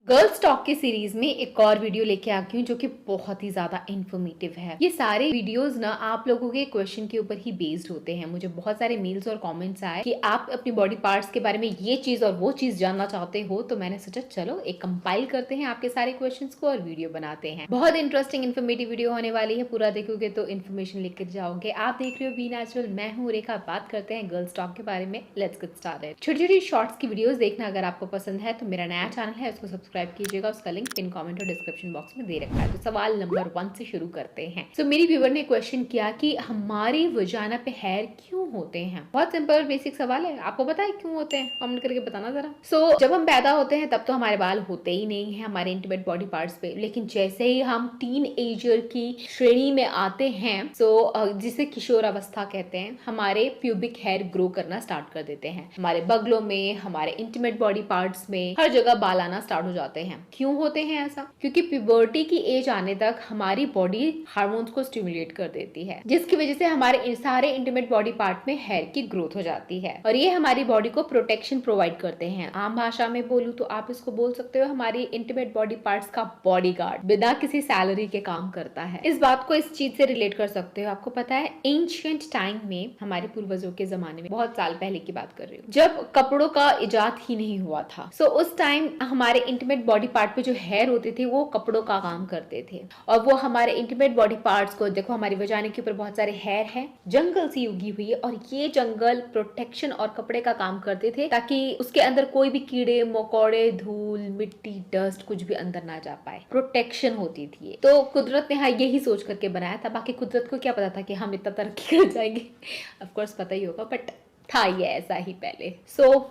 Girls talk की series में एक और वीडियो लेके आ गई हूँ जो कि बहुत ही ज्यादा इन्फॉर्मेटिव है। ये सारे वीडियोस ना आप लोगों के क्वेश्चन के ऊपर ही बेस्ड होते हैं। मुझे बहुत सारे मेल्स और कमेंट्स आए कि आप अपनी बॉडी पार्ट्स के बारे में ये चीज और वो चीज जानना चाहते हो, तो मैंने सोचा चलो एक कंपाइल करते हैं आपके सारे क्वेश्चंस को और वीडियो बनाते हैं। बहुत इंटरेस्टिंग इन्फॉर्मेटिव वीडियो होने वाली है, पूरा देखोगे तो इन्फॉर्मेशन लेकर जाओगे। आप देख रहे हो बी नेचुरल, मैं हूँ रेखा। बात करते हैं गर्ल्स टॉक के बारे में। Let's get started. छोटी छोटी शॉर्ट्स की वीडियोस देखना अगर आपको पसंद है तो मेरा नया चैनल है, उसको सब्सक्राइब कीजिएगा। उसका लिंक पिन कमेंट और डिस्क्रिप्शन बॉक्स में दे रखा है। तो सवाल नंबर 1 से शुरू करते हैं। तो मेरी व्यूअर ने क्वेश्चन किया कि हमारी वजाना पे हेयर क्यों होते हैं। बहुत सिंपल बेसिक सवाल है, आपको पता है क्यों होते हैं? कमेंट करके बताना जरा। जब हम पैदा होते हैं तब तो हमारे बाल होते ही नहीं है हमारे इंटीमेट बॉडी पार्ट्स पे, लेकिन जैसे ही हम टीन एजर की श्रेणी में आते हैं जिसे किशोर अवस्था कहते हैं, हमारे प्यूबिक हेयर ग्रो करना स्टार्ट कर देते हैं। हमारे बगलों में, हमारे इंटीमेट बॉडी पार्ट्स में, हर जगह बाल आना स्टार्ट हो जाते हैं। क्यों होते हैं ऐसा? क्योंकि प्यूबर्टी की एज आने तक हमारी बॉडी हार्मोन्स को स्टिमुलेट कर देती है, जिसकी वजह से हमारे सारे इंटीमेट बॉडी पार्ट में हेयर की ग्रोथ हो जाती है और ये हमारी बॉडी को प्रोटेक्शन प्रोवाइड करते हैं। आम भाषा में बोलूं तो आप इसको बोल सकते हो हमारी इंटीमेट बॉडी पार्ट्स का बॉडीगार्ड, बिना किसी सैलरी के काम करता है। इस बात को इस चीज से रिलेट कर सकते हो। आपको पता है एंशिएंट टाइम में, हमारे पूर्वजों के जमाने में, बहुत साल पहले की बात कर रही हूँ, जब कपड़ों का इजाद ही नहीं हुआ था, उस टाइम हमारे इंटीमेट बॉडी पार्ट पे जो हेयर होते थे वो कपड़ों का काम करते थे और वो हमारे इंटीमेट बॉडी पार्ट्स को, देखो हमारी वजाने के ऊपर बहुत सारे हेयर है, जंगल सी उगी हुई है और ये जंगल प्रोटेक्शन और कपड़े का काम करते थे ताकि उसके अंदर कोई भी कीड़े मकोड़े, धूल, मिट्टी, डस्ट कुछ भी अंदर ना जा पाए। प्रोटेक्शन होती थी। तो कुदरत ने यही सोच करके बनाया था। बाकी कुदरत को क्या पता था कि हम इतना तरक्की कर जाएंगे? ऑफ कोर्स पता ही होगा, बट था ये ऐसा ही पहले।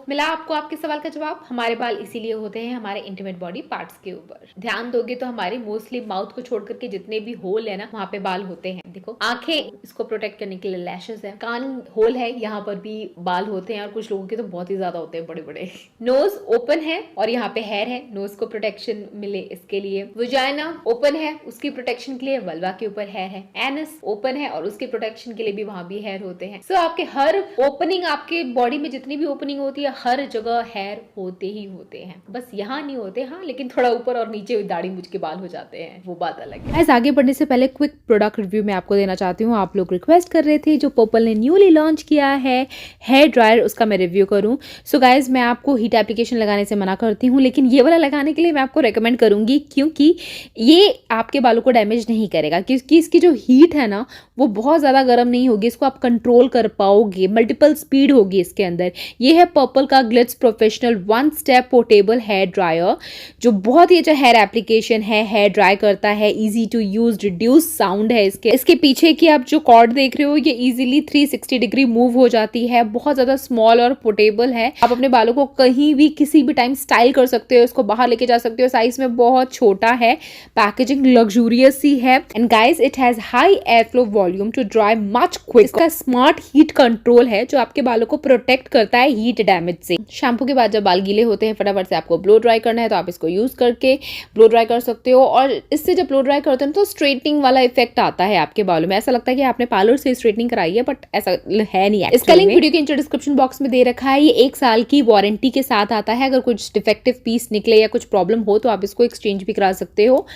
मिला आपको आपके सवाल का जवाब। हमारे बाल इसीलिए होते हैं हमारे इंटीमेट बॉडी पार्ट्स के ऊपर। ध्यान दोगे तो हमारे मोस्टली माउथ को छोड़ करके जितने भी होल है ना, वहाँ पे बाल होते हैं। देखो आंखें इसको प्रोटेक्ट करने के लिए लैशेस है, कान होल है, यहाँ पर भी बाल होते हैं और कुछ लोगों के तो बहुत ही ज्यादा होते हैं, बड़े बड़े। नोज ओपन है और यहाँ पे हेयर है, नोज को प्रोटेक्शन मिले इसके लिए। वजाइना ओपन है, उसकी प्रोटेक्शन के लिए वल्वा के ऊपर हेयर है। एनस ओपन है और उसकी प्रोटेक्शन के लिए भी वहां भी हेयर होते हैं। आपके हर ओपनिंग, आपके बॉडी में जितनी भी ओपनिंग होती है, हर जगह हेयर होते ही होते हैं। बस यहाँ नहीं होते, हाँ, लेकिन थोड़ा ऊपर और नीचे दाढ़ी मूंछ के बाल हो जाते हैं, वो बात अलग है। आगे बढ़ने से पहले क्विक प्रोडक्ट रिव्यू मैं आपको देना चाहती हूँ। आप लोग रिक्वेस्ट कर रहे थे जो पर्पल ने न्यूली लॉन्च किया है हेयर ड्रायर, उसका मैं रिव्यू करूँ। गाइज, मैं आपको हीट एप्लीकेशन लगाने से मना करती हूँ, लेकिन ये वाला लगाने के लिए मैं आपको रेकमेंड करूंगी क्योंकि ये आपके बालों को डैमेज नहीं करेगा, क्योंकि इसकी जो हीट है ना वो बहुत ज्यादा गर्म नहीं होगी, इसको आप कंट्रोल कर पाओगे, मल्टीपल स्पीड होगी इसके अंदर। ये है पर्पल का Glitz professional 1 step portable hair dryer, जो बहुत ही अच्छा हेयर एप्लीकेशन है, हेयर ड्राई करता है, easy to use, reduce sound है इसके पीछे की आप जो कॉर्ड देख रहे हो ये इजीली 360 डिग्री मूव हो जाती है, बहुत ज्यादा स्मॉल और पोर्टेबल है। आप अपने बालों को कहीं भी किसी भी टाइम स्टाइल कर सकते हो, इसको बाहर लेके जा सकते हो। साइज में बहुत छोटा है, पैकेजिंग लग्जूरियस ही है, and guys it has high air flow volume to dry much quick. इसका स्मार्ट हीट कंट्रोल है जो आपके बालों को प्रोटेक्ट करता है हीट डैमेज से। शैम्पू के बाद जब बाल गीले होते हैं, फटाफट से आपको ब्लो ड्राई करना है तो आप इसको यूज करके ब्लो ड्राई कर सकते हो। और इससे जब ब्लो ड्राई करते हैं तो स्ट्रेटनिंग वाला इफेक्ट आता है आपके बालों में। ऐसा लगता है कि आपने पार्लर से स्ट्रेटनिंग कराई है, बट ऐसा है नहीं है। इसका लिंक वीडियो के नीचे डिस्क्रिप्शन बॉक्स में दे रखा है। ये 1 साल की वारंटी के साथ आता है। अगर कुछ डिफेक्टिव पीस निकले या कुछ प्रॉब्लम हो तो आप इसको एक्सचेंज भी करा सकते हो।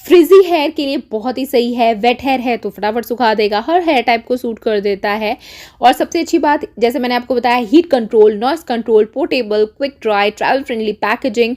फ्रिजी हेयर के लिए बहुत ही सही है, वेट हेयर है तो फटाफट सुखा देगा, हर हेयर टाइप को सूट कर देता है। और सबसे अच्छी बात, जैसे मैंने आपको बताया, heat control, noise control, portable, quick dry, travel friendly packaging.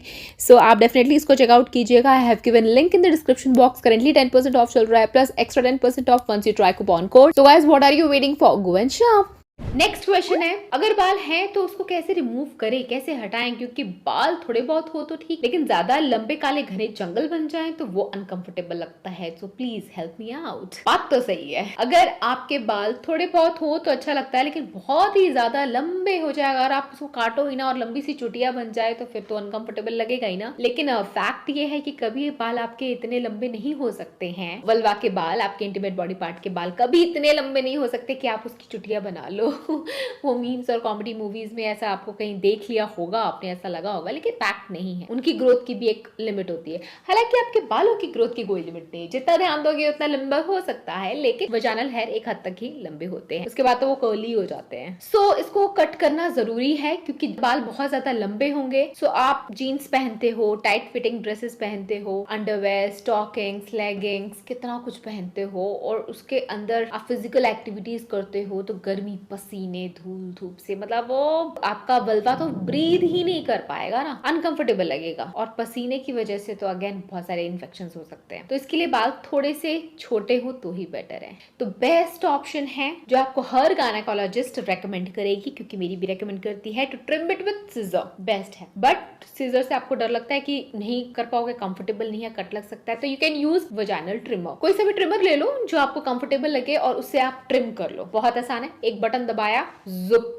आप डेफिनेटली इसको चेकआउट कीजिएगा। I have given link in the description box. Currently 10% off चल रहा है, plus extra 10% off once you try coupon code. So guys, what are you waiting for? Go and shop. Next question है, अगर बाल हैं तो उसको कैसे रिमूव करें, कैसे हटाएं? क्योंकि बाल थोड़े बहुत हो तो ठीक, लेकिन ज्यादा लंबे काले घने जंगल बन जाएं तो वो अनकंफर्टेबल लगता है। So please help me out. बात तो सही है, अगर आपके बाल थोड़े बहुत हो तो अच्छा लगता है, लेकिन बहुत ही ज्यादा लंबे हो जाए, अगर आप उसको काटो ही ना और लंबी सी चुटिया बन जाए तो फिर तो अनकंफर्टेबल लगेगा ही ना। लेकिन फैक्ट ये है कि कभी बाल आपके इतने लंबे नहीं हो सकते हैं, वल्वा के बाल, आपके इंटीमेट बॉडी पार्ट के बाल कभी इतने लंबे नहीं हो सकते कि आप उसकी चुटिया बना लो। तो वो मीम्स और कॉमेडी मूवीज में ऐसा आपको कहीं देख लिया होगा आपने, ऐसा लगा होगा, लेकिन फैक्ट नहीं है। उनकी ग्रोथ की भी एक लिमिट होती है। हालांकि आपके बालों की ग्रोथ की कोई लिमिट नहीं है, जितना ध्यान दोगे उतना लंबा हो सकता है, लेकिन वजानल हेयर एक हद तक ही लंबे होते हैं, उसके बाद तो वो कर्ली हो जाते हैं। सो इसको कट करना जरूरी है क्योंकि बाल बहुत ज्यादा लंबे होंगे। सो आप जीन्स पहनते हो, टाइट फिटिंग ड्रेसेस पहनते हो, अंडरवेयर, स्टॉकिंग्स, लेगिंग्स, कितना कुछ पहनते हो, और उसके अंदर आप फिजिकल एक्टिविटीज करते हो तो गर्मी, पसीने, धूल धूप से मतलब वो आपका वल्वा तो ब्रीथ ही नहीं कर पाएगा ना, अनकंफर्टेबल लगेगा, और पसीने की वजह से तो अगेन बहुत सारे इन्फेक्शन हो सकते हैं। तो इसके लिए बाल थोड़े से छोटे हो तो ही बेटर है। तो बेस्ट ऑप्शन है जो आपको हर गायनेकोलॉजिस्ट रेकमेंड करेगी, क्योंकि मेरी भी रेकमेंड करती है, to trim it with scissor, best है। बट सिजर से आपको डर लगता है कि नहीं कर पाओगे, कंफर्टेबल नहीं है, कट लग सकता है, तो you can use vaginal trimmer. कोई सा भी ट्रिमर ले लो जो आपको कंफर्टेबल लगे और उससे आप ट्रिम कर लो। बहुत आसान है, एक बटन दबाया, जुप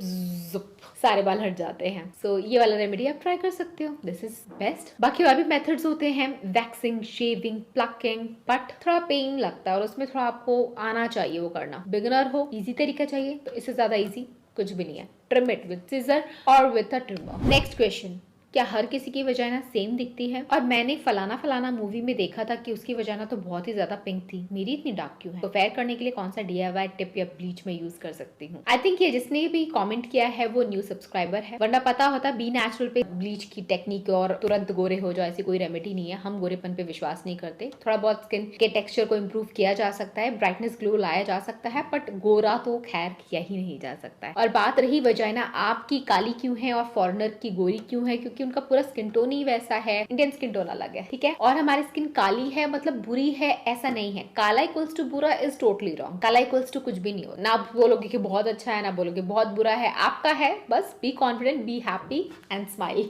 जुप सारे बाल हट जाते हैं। सो ये वाला रेमेडी आप ट्राई कर सकते हो, दिस इज बेस्ट। बाकी और भी मेथड्स होते हैं, वैक्सिंग, शेविंग, प्लकिंग, बट थोड़ा पेन लगता है और उसमें थोड़ा आपको आना चाहिए वो करना। बिगिनर हो, इजी तरीका चाहिए, तो इससे ज्यादा इजी कुछ भी नहीं है। ट्रिम इट विद सिजर और with a trimmer. Next question, क्या हर किसी की वजाइना सेम दिखती है? और मैंने फलाना फलाना मूवी में देखा था कि उसकी वजाइना तो बहुत ही ज्यादा पिंक थी, मेरी इतनी डार्क क्यों है? तो फेयर करने के लिए कौन सा DIY टिप या ब्लीच में यूज कर सकती हूँ? आई थिंक ये जिसने भी कमेंट किया है वो न्यू सब्सक्राइबर है, वरना पता होता बी नेचुरल पे ब्लीच की टेक्निक और तुरंत गोरे हो जाओ ऐसी कोई रेमेडी नहीं है। हम गोरेपन पे विश्वास नहीं करते। थोड़ा बहुत स्किन के टेक्सचर को इम्प्रूव किया जा सकता है, ब्राइटनेस ग्लो लाया जा सकता है, बट गोरा तो खैर किया ही नहीं जा सकता है। और बात रही वजाइना आपकी काली क्यों है और फॉरेनर की गोरी क्यों है, क्योंकि उनका पूरा स्किन टोन ही वैसा है, इंडियन स्किन टोन अलग है, ठीक है। और हमारी स्किन काली है मतलब बुरी है ऐसा नहीं है। काला इक्वल्स टू बुरा इज टोटली रॉन्ग। काला इक्वल्स टू कुछ भी नहीं हो। ना बोलोगे कि बहुत अच्छा है, ना बोलोगे बहुत बुरा है, आपका है, बस be confident, be happy and smile.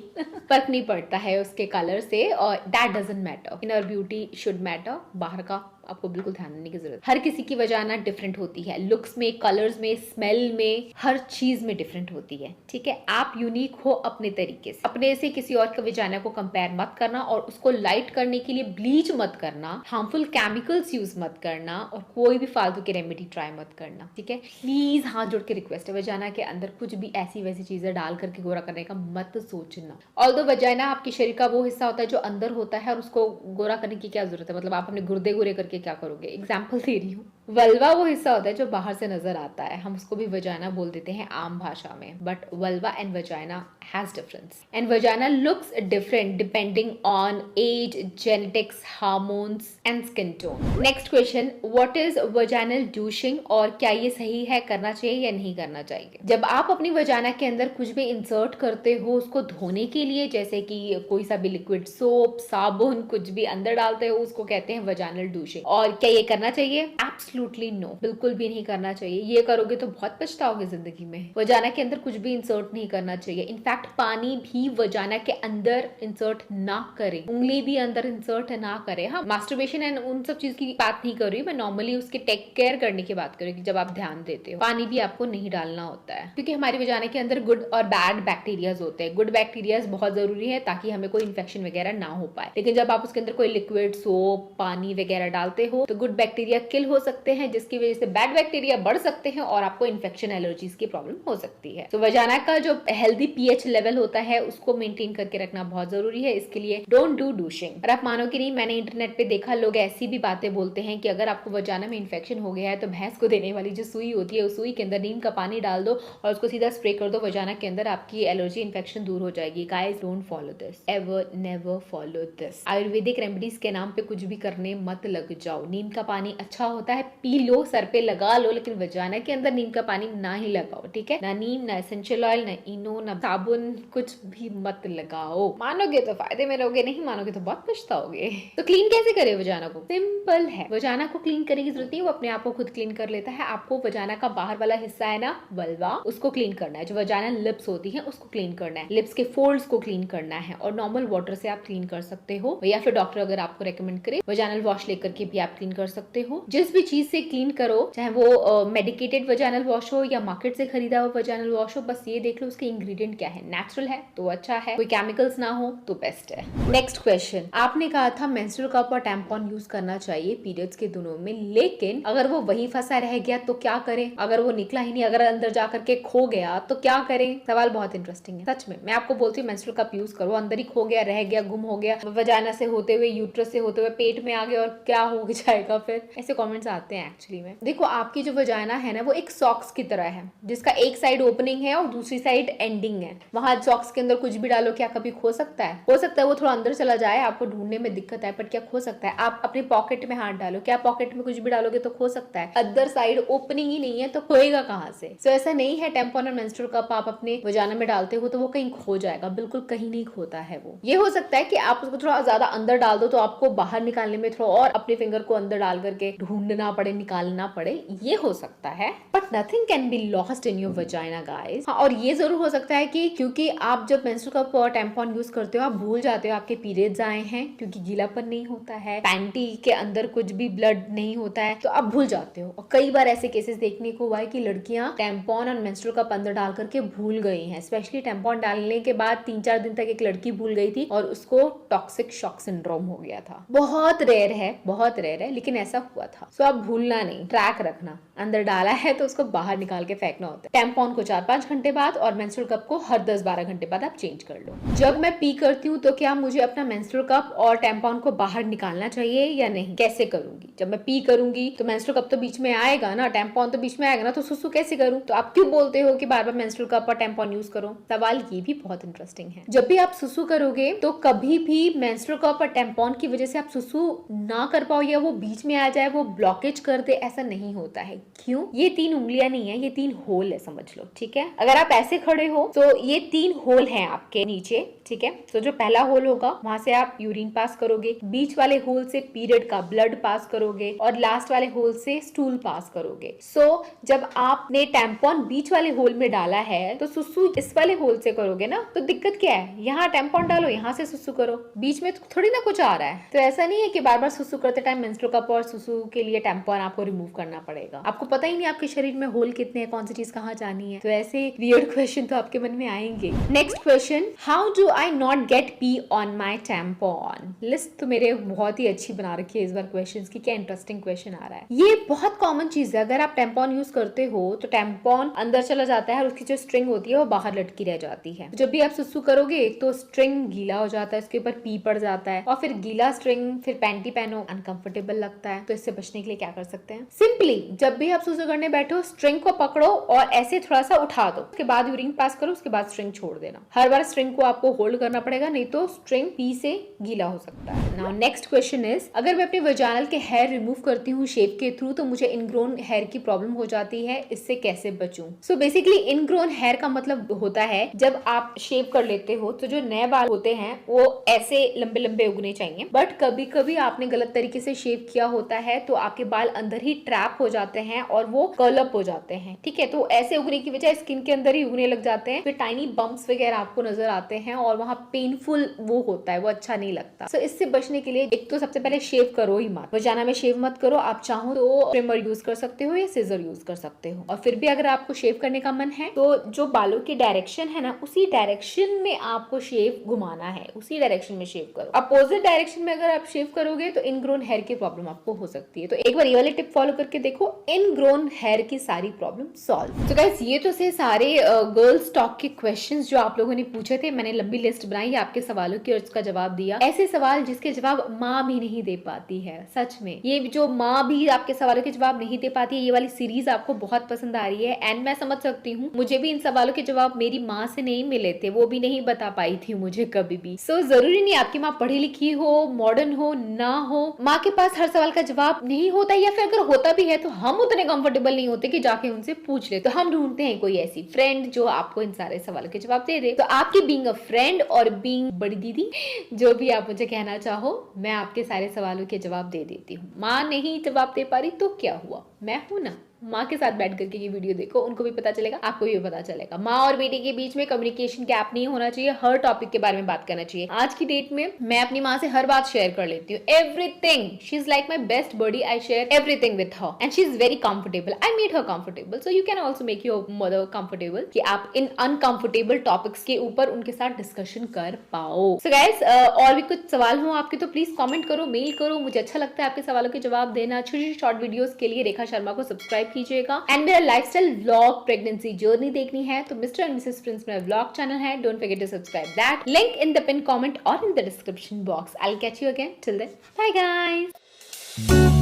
फर्क नहीं पड़ता है उसके कलर से, और that doesn't matter. Inner beauty should matter, बाहर का आपको बिल्कुल ध्यान देने की जरूरत। हर किसी की वजाना डिफरेंट होती है, लुक्स में, कलर्स में, स्मेल में, हर चीज में डिफरेंट होती है, ठीक है। आप यूनिक हो अपने तरीके से। अपने से किसी और के वजाना को कंपेयर मत करना, और उसको लाइट करने के लिए ब्लीच मत करना, हार्मफुल केमिकल्स यूज मत करना, और कोई भी फालतू की रेमेडी ट्राई मत करना, ठीक है। प्लीज हाथ जोड़ के रिक्वेस्ट है, वजाना के अंदर कुछ भी ऐसी वैसी चीजें डाल करके गोरा करने का मत सोचना। ऑल्दो वजाना आपके शरीर का वो हिस्सा होता है जो अंदर होता है, और उसको गोरा करने की क्या जरूरत है? मतलब आप अपने गुर्दे गोरे करके क्या करोगे? एग्जाम्पल दे रही हूँ। वल्वा वो हिस्सा होता है जो बाहर से नजर आता है, हम उसको भी वजाइना बोल देते हैं आम भाषा में, but vulva and vagina has difference, and vagina looks different depending on age, genetics, hormones and skin tone. Next question, what is vaginal douching, और क्या ये सही है, करना चाहिए या नहीं करना चाहिए? जब आप अपनी वजाइना के अंदर कुछ भी इंसर्ट करते हो उसको धोने के लिए, जैसे कि कोई सा भी लिक्विड, सोप, साबुन, कुछ भी अंदर डालते हो, उसको कहते हैं वजाइनल डूशिंग। और क्या ये करना चाहिए? एब्सोल्युटली नो, बिल्कुल भी नहीं करना चाहिए। ये करोगे तो बहुत पछताओगे जिंदगी में। वजाना के अंदर कुछ भी इंसर्ट नहीं करना चाहिए। इनफैक्ट पानी भी वजाना के अंदर इंसर्ट ना करें, उंगली भी अंदर इंसर्ट ना करें। हाँ, मास्टरबेशन एंड उन सब चीज की बात नहीं कर रही, मैं नॉर्मली उसके टेक केयर करने की बात कर रही हूँ। जब आप ध्यान देते हो, पानी भी आपको नहीं डालना होता है, क्योंकि हमारी वजाना के अंदर गुड और बैड बैक्टीरियाज होते हैं। गुड बैक्टीरियाज बहुत जरूरी है ताकि हमें कोई इन्फेक्शन वगैरह ना हो पाए, लेकिन जब आप उसके अंदर कोई लिक्विड, सोप, पानी वगैरह डालते हो तो गुड बैक्टीरिया किल हो सकते हैं, जिसकी वजह से बैड बैक्टीरिया बढ़ सकते हैं और आपको इन्फेक्शन, एलर्जीज की प्रॉब्लम हो सकती है। तो वजाना का जो हेल्दी pH लेवल होता है उसको मेंटेन करके रखना बहुत जरूरी है। इसके लिए डोंट डू डूशिंग। और आप मानोगे नहीं, मैंने इंटरनेट पे देखा, लोग ऐसी भी बातें बोलते हैं कि अगर आपको वजाना में इन्फेक्शन हो गया है तो भैंस को देने वाली जो सुई होती है उस सुई के अंदर नीम का पानी डाल दो और उसको सीधा स्प्रे कर दो वजाना के अंदर, आपकी एलर्जी, इन्फेक्शन दूर हो जाएगी। Guys, don't follow this, ever never follow this. Ayurvedic remedies के नाम पे कुछ भी करने मत लग जाओ। नीम का पानी अच्छा होता है, पी लो, सर पे लगा लो, लेकिन वजाना के अंदर नीम का पानी ना ही लगाओ, ठीक है। ना नीम, ना एसेंशियल ऑयल, ना इनो, ना साबुन, कुछ भी मत लगाओ। मानोगे तो फायदे में रहोगे, नहीं मानोगे तो बहुत पछताओगे। तो क्लीन कैसे करे वजाना को? सिंपल है, वजाना को क्लीन करने की जरूरत नहीं, वो अपने आप को खुद क्लीन कर लेता है। आपको वजाना का बाहर वाला हिस्सा है ना, वल्वा, उसको क्लीन करना है। जो वजाना लिप्स होती है उसको क्लीन करना है, लिप्स के फोल्ड्स को क्लीन करना है, और नॉर्मल वाटर से आप क्लीन कर सकते हो, या फिर डॉक्टर अगर आपको रेकमेंड करे वजानल वॉश लेकर के भी आप क्लीन कर सकते हो। जिस भी चीज चीज से क्लीन करो, चाहे वो मेडिकेटेड वजाइनल वॉश हो या मार्केट से खरीदा हुआ वजाइनल वॉश हो, बस ये देख लो उसके इंग्रेडिएंट क्या है। नेचुरल है तो अच्छा है, कोई केमिकल्स ना हो तो बेस्ट है। नेक्स्ट क्वेश्चन, आपने कहा था मेंस्ट्रुअल कप और टैम्पॉन यूज करना चाहिए पीरियड्स के दिनों में, लेकिन अगर वो वहीं फंसा रह गया तो क्या करें? अगर वो निकला ही नहीं, अगर अंदर जाकर के खो गया तो क्या करें? सवाल बहुत इंटरेस्टिंग है सच में। मैं आपको बोलती हूँ मेंस्ट्रुअल कप यूज करो, अंदर ही खो गया, रह गया, गुम हो गया, वजाइना से होते हुए, यूट्रस से होते हुए पेट में आ गया और क्या हो जाएगा फिर? ऐसे कमेंट्स आते हैं एक्चुअली में। देखो आपकी जो वजाइना है ना वो एक सॉक्स की तरह है, जिसका एक साइड ओपनिंग है और दूसरी साइड एंडिंग है। वहां सॉक्स के अंदर कुछ भी डालो, क्या कभी खो सकता है? हो सकता है वो थोड़ा अंदर चला जाए, आपको ढूंढने में दिक्कत है, पर क्या खो सकता है? आप अपने पॉकेट में हाथ डालो, क्या पॉकेट में कुछ भी डालोगे तो खो सकता है? अदर साइड ओपनिंग ही नहीं है तो खोएगा कहां से? सो ऐसा नहीं है टैम्पॉन और मेंस्ट्रुअल कप आप अपने वजाना में डालते हो तो वो कहीं खो जाएगा, बिल्कुल कहीं नहीं खोता है वो। ये हो सकता है कि आप उसको थोड़ा ज्यादा अंदर डाल दो तो आपको बाहर निकालने में थोड़ा और अपने फिंगर को अंदर डाल करके ढूंढना पड़े, निकालना पड़े, ये हो सकता है, but nothing can be lost in your vagina guys. और ये जरूर हो सकता है कि क्योंकि आप जब मेंस्ट्रुअल कप और टैम्पॉन यूज करते हो आप भूल जाते हो आपके पीरियड्स आए हैं, क्योंकि गीलापन नहीं होता है, पैंटी के अंदर कुछ भी ब्लड नहीं होता है, तो आप भूल जाते हो। और कई बार ऐसे केसेस देखने को हुआ है कि लड़कियां टैम्पॉन और मेंस्ट्रुअल कप अंदर डाल करके भूल गई हैं। स्पेशली टैम्पॉन डालने के बाद 3-4 दिन तक एक लड़की भूल गई थी और उसको टॉक्सिक शॉक सिंड्रोम हो गया था। बहुत रेयर है, बहुत रेयर है, लेकिन ऐसा हुआ था। सो आप भूलना नहीं, ट्रैक रखना, अंदर डाला है तो उसको बाहर निकाल के फेंकना होता है। टैम्पॉन को 4-5 घंटे बाद और मेंस्ट्रुअल कप को हर 10-12 घंटे बाद आप चेंज कर लो। जब मैं पी करती हूँ तो क्या मुझे अपना मेंस्ट्रुअल कप और टैम्पॉन को बाहर निकालना चाहिए या नहीं? कैसे करूंगी? जब मैं पी करूंगी तो मेंस्ट्रुअल कप तो बीच में आएगा ना, टैम्पॉन तो बीच में आएगा ना, तो सुसु कैसे करूं? तो आप क्यों बोलते हो कि बार बार मेंस्ट्रुअल कप और टैम्पॉन यूज करो? सवाल ये भी बहुत इंटरेस्टिंग है। जब भी आप सुसु करोगे तो कभी भी मेंस्ट्रुअल कप और टैम्पॉन की वजह से आप सुसु ना कर पाओ या वो बीच में आ जाए, वो ब्लॉकेज कर दे, ऐसा नहीं होता है। क्यों? ये 3 उंगलियां नहीं है, ये 3 होल है, समझ लो, ठीक है? अगर आप ऐसे खड़े हो तो ये 3 होल हैं आपके नीचे, ठीक है? तो जो पहला होल होगा वहां से आप यूरिन पास करोगे, बीच वाले होल से पीरियड का ब्लड पास करोगे और लास्ट वाले होल से स्टूल पास करोगे। सो जब आपने टैम्पॉन बीच वाले होल में डाला है तो सुसु इस वाले होल से करोगे ना, तो दिक्कत क्या है? यहाँ टैम्पॉन डालो, यहाँ से सुसु करो, बीच में थोड़ी ना कुछ आ रहा है। तो ऐसा नहीं है कि बार बार सुसु करते टाइम मेंस्ट्रुअल कप और सुसु के लिए टैम्पॉन आपको रिमूव करना पड़ेगा। आपको पता ही नहीं आपके शरीर में होल कितने हैं, कौन सी चीज कहाँ जानी है। तो ऐसे वियर्ड क्वेश्चन तो आपके मन में आएंगे। Next question, how do I not gate P on my tampon? List तो मेरे बहुत ही अच्छी बना रखी है इस बार क्वेश्चंस की, क्या इंटरेस्टिंग क्वेश्चन आ रहा है। ये बहुत कॉमन चीज है, अगर आप टैम्पॉन यूज करते हो तो टैम्पॉन अंदर चला जाता है और उसकी जो स्ट्रिंग होती है वो बाहर लटकी रह जाती है। जब भी आप सुसु करोगे तो स्ट्रिंग गीला हो जाता है, उसके ऊपर पी पड़ जाता है और फिर गीला स्ट्रिंग, फिर पैंटी पहनो, अनकंफर्टेबल लगता है। तो इससे बचने के लिए क्या कर सकते हैं? सिंपली जब भी आप सुसु करने बैठो स्ट्रिंग को पकड़ो और ऐसे थोड़ा सा उठा दो, उसके बाद यूरिन पास करो, उसके बाद स्ट्रिंग छोड़ देना। हर बार स्ट्रिंग को आपको होल्ड करना पड़ेगा, नहीं तो स्ट्रिंग पी से गीला हो सकता है। नाउ नेक्स्ट क्वेश्चन इज, अगर मैं अपने वजाइनल के हेयर रिमूव करती हूँ शेव के थ्रू तो मुझे इनग्रोन हेयर की प्रॉब्लम हो जाती है, इससे कैसे बचूं? सो बेसिकली इनग्रोन हेयर का मतलब होता है जब आप शेव कर लेते हो तो जो नए बाल होते हैं वो ऐसे लंबे लंबे उगने चाहिए, बट कभी कभी आपने गलत तरीके से शेव किया होता है तो आपके बाल अंदर ही ट्रैप हो जाते हैं और वो कर्ल अप हो जाते हैं, ठीक है? तो ऐसे उगने की वजह स्किन के अंदर ही उगने लग जाते हैं, फिर टाइनी बम्प्स वगैरह आपको नजर आते हैं और वहाँ पेनफुल वो होता है, वो अच्छा नहीं लगता। सो इससे बचने के लिए एक तो सबसे पहले शेव करो ही मत, वजाना में शेव मत करो। आप चाहो तो ट्रिमर यूज कर सकते हो या सीजर यूज कर सकते हो। और फिर भी अगर आपको शेव करने का मन है तो जो बालों की डायरेक्शन है ना, उसी डायरेक्शन में आपको शेव घुमाना है, उसी डायरेक्शन में शेव करो। अपोजिट डायरेक्शन में अगर आप शेव करोगे तो इनग्रोन हेयर की प्रॉब्लम आपको हो सकती है। तो एक बार ये वाली टिप फॉलो करके देखो, इनग्रोन हेयर की सारी प्रॉब्लम सॉल्व। तो गाइस ये तो से सारे गर्ल्स टॉक के क्वेश्चंस जो आप लोगों ने पूछे थे। मैंने लंबी लिस्ट बनाई, आपके सवालों की और उसका जवाब दिया। ऐसे सवाल जिसके जवाब माँ भी नहीं दे पाती है, सच में ये जो माँ भी आपके सवालों के जवाब नहीं दे पाती है, ये वाली सीरीज आपको बहुत पसंद आ रही है। एंड मैं समझ सकती हूँ, मुझे भी इन सवालों के जवाब मेरी माँ से नहीं मिले थे, वो भी नहीं बता पाई थी मुझे कभी भी। सो जरूरी नहीं आपकी माँ पढ़ी लिखी हो, मॉडर्न हो, ना हो, माँ के पास हर सवाल का जवाब नहीं होता, या फिर अगर होता भी है तो हम उतने कंफर्टेबल नहीं होते कि जाके उनसे पूछ ले। तो हम ढूंढते हैं कोई ऐसी फ्रेंड जो आपको इन सारे सवालों के जवाब दे दे। तो आपकी बीइंग अ फ्रेंड और बीइंग बड़ी दीदी, जो भी आप मुझे कहना चाहो, मैं आपके सारे सवालों के जवाब दे देती हूँ। माँ नहीं जवाब दे पा रही तो क्या हुआ, मैं हूं ना, माँ के साथ बैठ करके ये वीडियो देखो, उनको भी पता चलेगा, आपको भी पता चलेगा। माँ और बेटी के बीच में कम्युनिकेशन गैप नहीं होना चाहिए, हर टॉपिक के बारे में बात करना चाहिए। आज की डेट में मैं अपनी माँ से हर बात शेयर कर लेती हूँ, everything. She is like my best buddy, I share everything with her and she is very comfortable. I made her comfortable, so you can also make your mother comfortable, कि आप इन अनकंफर्टेबल टॉपिक्स के ऊपर उनके साथ discussion कर पाओ। So guys, और भी कुछ सवाल हो आपके तो प्लीज कमेंट करो, मेल करो, मुझे अच्छा लगता है आपके सवालों के जवाब देना। छोटी शॉर्ट वीडियोस के लिए रेखा शर्मा को सब्सक्राइब कीजिएगा। एंड मेरा लाइफस्टाइल व्लॉग प्रेगनेंसी जर्नी देखनी है तो मिस्टर एंड मिसेस प्रिंस मेरा व्लॉग चैनल है, don't forget to subscribe that, link in the pin comment और in the description box. I will catch you again, till then bye guys.